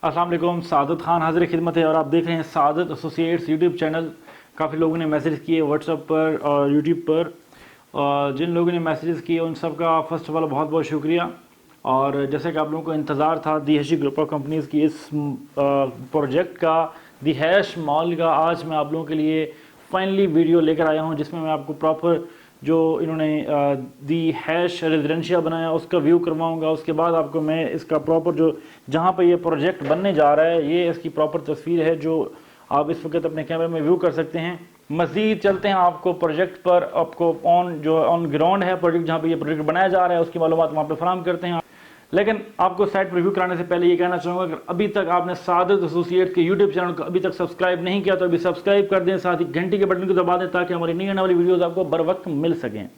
अस्सलाम वालेकुम। सादत खान हाजिर खिदमत है और आप देख रहे हैं सादत एसोसिएट्स यूट्यूब चैनल। काफ़ी लोगों ने मैसेज किए व्हाट्सएप पर और यूट्यूब पर, और जिन लोगों ने मैसेजेस किए उन सब का फ़र्स्ट ऑफ ऑल बहुत बहुत शुक्रिया। और जैसे कि आप लोगों को इंतज़ार था दीहैशी ग्रुप ऑफ कंपनीज़ की इस प्रोजेक्ट का, दीहैश मॉल का, आज मैं आप लोगों के लिए फाइनली वीडियो लेकर आया हूँ जिसमें मैं आपको प्रॉपर जो इन्होंने दीहैश रेजिडेंशियल बनाया उसका व्यू करवाऊंगा। उसके बाद आपको मैं इसका प्रॉपर जो जहाँ पे ये प्रोजेक्ट बनने जा रहा है ये इसकी प्रॉपर तस्वीर है जो आप इस वक्त अपने कैमरे में व्यू कर सकते हैं। मज़ीद चलते हैं आपको प्रोजेक्ट पर, आपको ऑन ग्राउंड है प्रोजेक्ट जहाँ पे ये प्रोजेक्ट बनाया जा रहा है उसकी मालूमात वहाँ पे फराहम करते हैं। लेकिन आपको साइट पर रिव्यू कराने से पहले ये कहना चाहूँगा अगर अभी तक आपने सादत एसोसिएट के यूट्यूब चैनल को अभी तक सब्सक्राइब नहीं किया तो अभी सब्सक्राइब कर दें, साथ ही घंटी के बटन को दबा दें ताकि हमारी नई आने वाली वीडियोज़ आपको बर वक्त मिल सकें।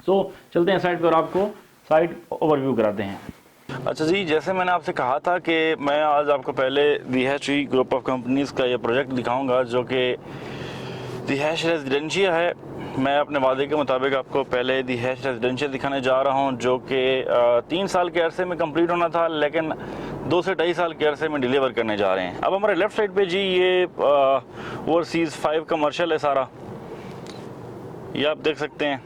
सो चलते हैं साइट पर, आपको साइट ओवरव्यू कराते हैं। अच्छा जी, जैसे मैंने आपसे कहा था कि मैं आज आपको पहले दीहैशी ग्रुप ऑफ कंपनीज़ का ये प्रोजेक्ट दिखाऊंगा जो कि दीहैश रेजिडेंशियल है। मैं अपने वादे के मुताबिक आपको पहले दीहैश रेजिडेंशियल दिखाने जा रहा हूं जो कि 3 साल के अरसे में कंप्लीट होना था, लेकिन 2 से 2.5 साल के अरसे में डिलीवर करने जा रहे हैं। अब हमारे लेफ़्ट साइड पे जी ये ओवरसीज़ 5 कमर्शियल है सारा, ये आप देख सकते हैं।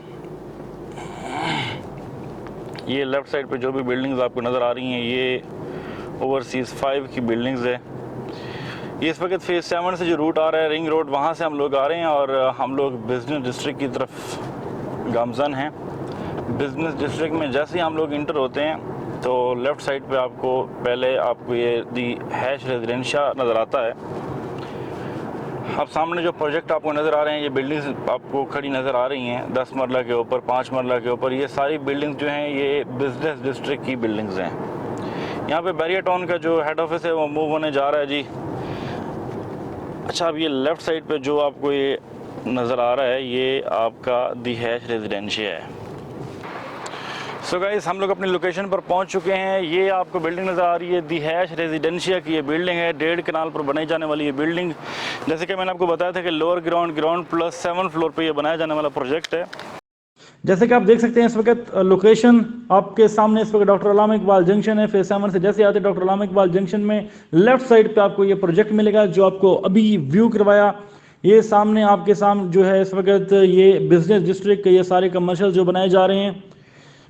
ये लेफ़्ट साइड पे जो भी बिल्डिंग्स आपको नज़र आ रही हैं ये ओवरसीज़ 5 की बिल्डिंग्स है। ये इस वक्त फेज़ 7 से जो रूट आ रहा है रिंग रोड, वहाँ से हम लोग आ रहे हैं और हम लोग बिज़नेस डिस्ट्रिक्ट की तरफ गामजन हैं। बिज़नेस डिस्ट्रिक्ट में जैसे ही हम लोग इंटर होते हैं तो लेफ़्ट साइड पे आपको पहले आपको ये दीहैश रेजिडेंशियल नज़र आता है। अब सामने जो प्रोजेक्ट आपको नज़र आ रहे हैं ये बिल्डिंग्स आपको खड़ी नज़र आ रही हैं 10 मरला के ऊपर, 5 मरला के ऊपर। ये सारी बिल्डिंग्स जो हैं ये बिज़नेस डिस्ट्रिक्ट की बिल्डिंग्स हैं। यहाँ पे बैरियर टाउन का जो हेड ऑफिस है वो मूव होने जा रहा है जी। अच्छा, अब ये लेफ़्ट साइड पे जो आपको ये नज़र आ रहा है ये आपका दीहैश रेजिडेंशियल है। सो गाइस, हम लोग अपनी लोकेशन पर पहुंच चुके हैं। ये आपको बिल्डिंग नज़र आ रही है दीहैश रेजिडेंशियल की। ये बिल्डिंग है 1.5 कनाल पर बनाई जाने वाली ये बिल्डिंग। जैसे कि मैंने आपको बताया था कि लोअर ग्राउंड प्लस 7 फ्लोर पे ये बनाया जाने वाला प्रोजेक्ट है। जैसे कि आप देख सकते हैं इस वक्त लोकेशन आपके सामने, इस वक्त डॉक्टर गुलाम इकबाल जंक्शन है। फेज 7 से जैसे आते डॉक्टर गुलाम इकबाल जंक्शन में लेफ्ट साइड पे आपको ये प्रोजेक्ट मिलेगा जो आपको अभी व्यू करवाया। ये सामने आपके सामने जो है इस वक्त ये बिजनेस डिस्ट्रिक्ट ये सारे कमर्शियल जो बनाए जा रहे हैं।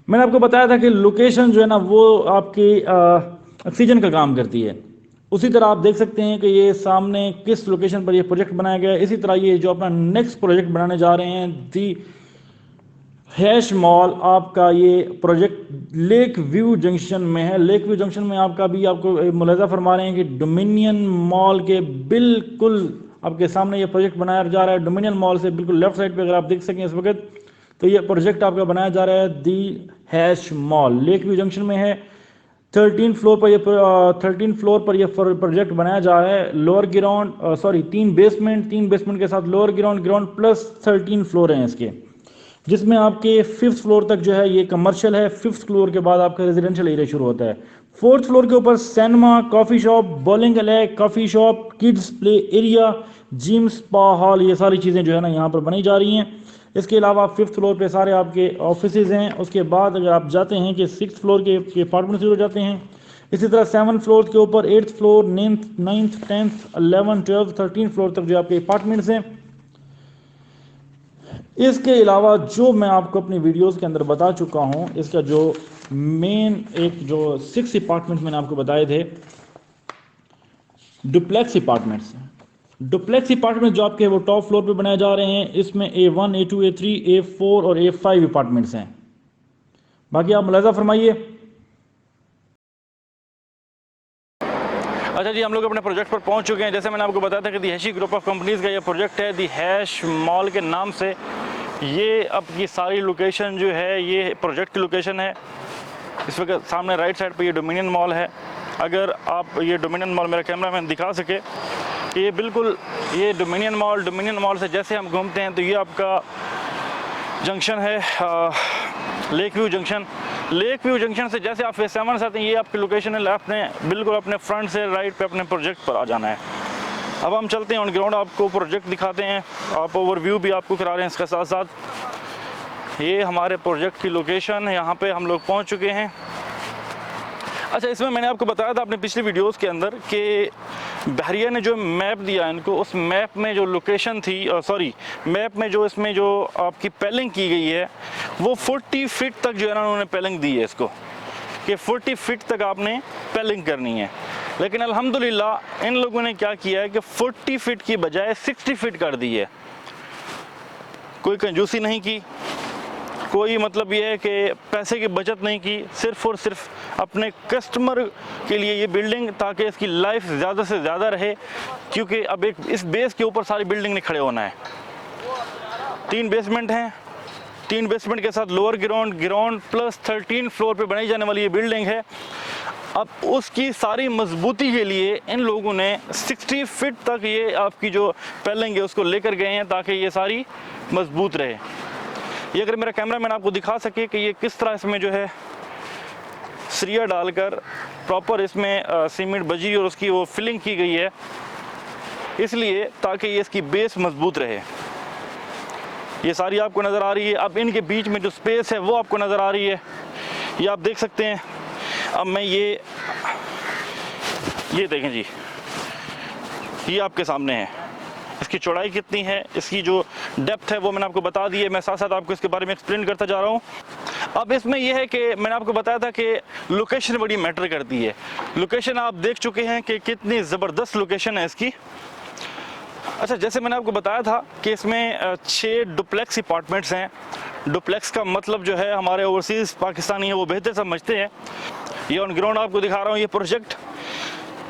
मैंने आपको बताया था कि लोकेशन जो है ना वो आपकी ऑक्सीजन का काम करती है। उसी तरह आप देख सकते हैं कि ये सामने किस लोकेशन पर ये प्रोजेक्ट बनाया गया है। इसी तरह ये जो अपना नेक्स्ट प्रोजेक्ट बनाने जा रहे हैं दीहैश मॉल, आपका ये प्रोजेक्ट लेक व्यू जंक्शन में है। लेक व्यू जंक्शन में आपका भी आपको मुलाजा फरमा रहे हैं कि डोमिनियन मॉल के बिल्कुल आपके सामने ये प्रोजेक्ट बनाया जा रहा है। डोमिनियन मॉल से बिल्कुल लेफ्ट साइड पे अगर आप देख सकें इस वक्त तो ये प्रोजेक्ट आपका बनाया जा रहा है दीहैश मॉल लेक व्यू जंक्शन में है। 13 फ्लोर पर ये प्रोजेक्ट बनाया जा रहा है। लोअर ग्राउंड 3 बेसमेंट के साथ लोअर ग्राउंड प्लस 13 फ्लोर हैं इसके, जिसमें आपके 5th फ्लोर तक जो है ये कमर्शियल है। 5th फ्लोर के बाद आपका रेजिडेंशियल एरिया शुरू होता है। 4th फ्लोर के ऊपर सिनेमा, कॉफ़ी शॉप, बॉलिंग एले, coffee shop, kids play area, gym, spa hall, ये सारी चीज़ें जो है ना यहाँ पर बनाई जा रही हैं। इसके अलावा 5th फ्लोर पे सारे आपके ऑफिसेज हैं। उसके बाद अगर आप जाते हैं कि 6th फ्लोर के अपार्टमेंट शुरू हो जाते हैं। इसी तरह 7 फ्लोर के ऊपर 8th floor, 9th, 10th, 11, 12, 13 floor तक जो आपके अपार्टमेंट्स हैं। इसके अलावा जो मैं आपको अपनी वीडियोस के अंदर बता चुका हूं, इसका जो मेन एक जो 6 अपार्टमेंट मैंने आपको बताए थे डुप्लेक्स अपार्टमेंट्स हैं। डुप्लेक्स अपार्टमेंट जो आपके वो टॉप फ्लोर पे बनाए जा रहे हैं। इसमें A1, A2, A3, A4 और A5 अपार्टमेंट्स हैं। बाकी आप मुलाजा फरमाइए। अच्छा जी, हम लोग अपने प्रोजेक्ट पर पहुंच चुके हैं। जैसे मैंने आपको बताया था कि दीहैशी ग्रुप ऑफ कंपनीज़ का ये प्रोजेक्ट है दीहैश मॉल के नाम से। ये अब की सारी लोकेशन जो है ये प्रोजेक्ट की लोकेशन है। इस वक्त सामने राइट साइड पे ये डोमिनियन मॉल है। अगर आप ये डोमिनियन मॉल मेरा कैमरा मैन दिखा सके, ये बिल्कुल ये डोमिनियन मॉल से जैसे हम घूमते हैं तो ये आपका जंक्शन है lake view junction. Lake view junction से जैसे आप फेज 7 से आते हैं ये आपकी लोकेशन है। आपने बिल्कुल अपने फ्रंट से राइट पे अपने प्रोजेक्ट पर आ जाना है। अब हम चलते हैं ऑन ग्राउंड, आपको प्रोजेक्ट दिखाते हैं, आप ओवरव्यू भी आपको करा रहे हैं इसके साथ साथ। ये हमारे प्रोजेक्ट की लोकेशन, यहाँ पे हम लोग पहुँच चुके हैं। अच्छा, इसमें मैंने आपको बताया था अपने पिछले वीडियोस के अंदर कि बहरिया ने जो मैप दिया इनको, उस मैप में जो लोकेशन थी, मैप में जो इसमें जो आपकी पेलिंग की गई है वो 40 फीट तक जो है ना उन्होंने पेलिंग दी है इसको, कि 40 फीट तक आपने पेलिंग करनी है। लेकिन अल्हम्दुलिल्लाह इन लोगों ने क्या किया है कि 40 फीट की बजाय 60 फीट कर दी है। कोई कंजूसी नहीं की, कोई मतलब ये है कि पैसे की बचत नहीं की, सिर्फ और सिर्फ अपने कस्टमर के लिए ये बिल्डिंग, ताकि इसकी लाइफ ज़्यादा से ज़्यादा रहे, क्योंकि अब एक इस बेस के ऊपर सारी बिल्डिंग ने खड़े होना है। 3 बेसमेंट हैं, 3 बेसमेंट के साथ लोअर ग्राउंड प्लस 13 फ्लोर पे बनाई जाने वाली ये बिल्डिंग है। अब उसकी सारी मजबूती के लिए इन लोगों ने 60 फीट तक ये आपकी जो पेलिंग है उसको लेकर गए हैं, ताकि ये सारी मजबूत रहे। ये अगर मेरा कैमरा मैन आपको दिखा सके कि ये किस तरह इसमें जो है सरिया डालकर प्रॉपर इसमें सीमेंट बजी और उसकी वो फिलिंग की गई है, इसलिए ताकि ये इसकी बेस मजबूत रहे। ये सारी आपको नज़र आ रही है। अब इनके बीच में जो स्पेस है वो आपको नज़र आ रही है, ये आप देख सकते हैं। अब मैं ये देखें जी, ये आपके सामने है। इसकी चौड़ाई कितनी है, इसकी जो डेप्थ है वो मैंने आपको बता दी है। मैं साथ साथ आपको इसके बारे में एक्सप्लेन करता जा रहा हूँ। अब इसमें यह है कि मैंने आपको बताया था कि लोकेशन बड़ी मैटर करती है। लोकेशन आप देख चुके हैं कि कितनी ज़बरदस्त लोकेशन है इसकी। अच्छा, जैसे मैंने आपको बताया था कि इसमें 6 डुप्लेक्स अपार्टमेंट्स हैं। डुप्लेक्स का मतलब जो है हमारे ओवरसीज़ पाकिस्तानी है वो बेहतर समझते हैं। ये ऑन ग्राउंड आपको दिखा रहा हूँ। ये प्रोजेक्ट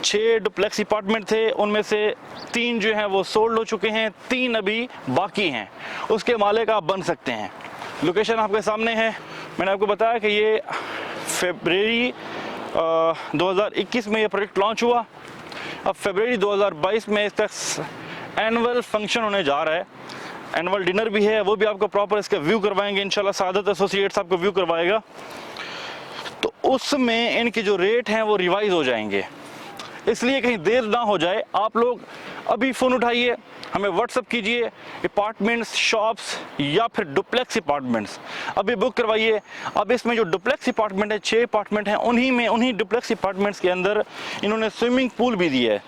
6 डुप्लेक्स अपार्टमेंट थे, उनमें से 3 जो हैं वो सोल्ड हो चुके हैं, 3 अभी बाकी हैं। उसके मालिक आप बन सकते हैं। लोकेशन आपके सामने है। मैंने आपको बताया कि ये फरवरी 2021 में ये प्रोजेक्ट लॉन्च हुआ। अब फरवरी 2022 में इसका एनुअल फंक्शन होने जा रहा है। एनुअल डिनर भी है, वो भी आपको प्रॉपर इसका व्यू करवाएंगे इंशाल्लाह। सादत एसोसिएट्स आपको व्यू करवाएगा, तो उसमें इनके जो रेट हैं वो रिवाइज हो जाएंगे। इसलिए कहीं देर ना हो जाए, आप लोग अभी फ़ोन उठाइए, हमें व्हाट्सअप कीजिए, अपार्टमेंट्स, शॉप्स या फिर डुप्लेक्स अपार्टमेंट्स अभी बुक करवाइए। अब इसमें जो डुप्लेक्स अपार्टमेंट है, 6 अपार्टमेंट हैं, उन्हीं डुप्लेक्स अपार्टमेंट्स के अंदर इन्होंने स्विमिंग पूल भी दिया है।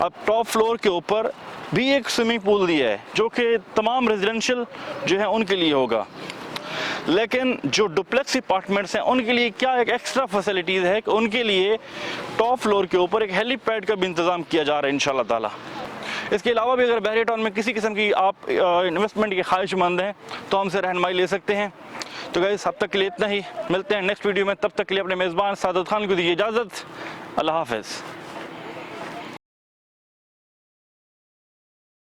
अब टॉप फ्लोर के ऊपर भी एक स्विमिंग पूल दिया है, जो कि तमाम रेजिडेंशियल जो है उनके लिए होगा। लेकिन जो डुप्लेक्स अपार्टमेंट्स हैं उनके लिए क्या एक एक्स्ट्रा फैसिलिटीज़ है कि उनके लिए टॉप फ्लोर के ऊपर एक हेलीपैड का भी इंतज़ाम किया जा रहा है इंशाल्लाह ताला। इसके अलावा भी अगर बहरिया टाउन में किसी किस्म की आप इन्वेस्टमेंट के ख्वाहिशमंद हैं तो हमसे रहनुमाई ले सकते हैं। तो गाइस, अब तक के लिए इतना ही। मिलते हैं नेक्स्ट वीडियो में, तब तक के लिए अपने मेज़बान सादत खान को दीजिए इजाज़त। अल्लाह हाफ़िज़।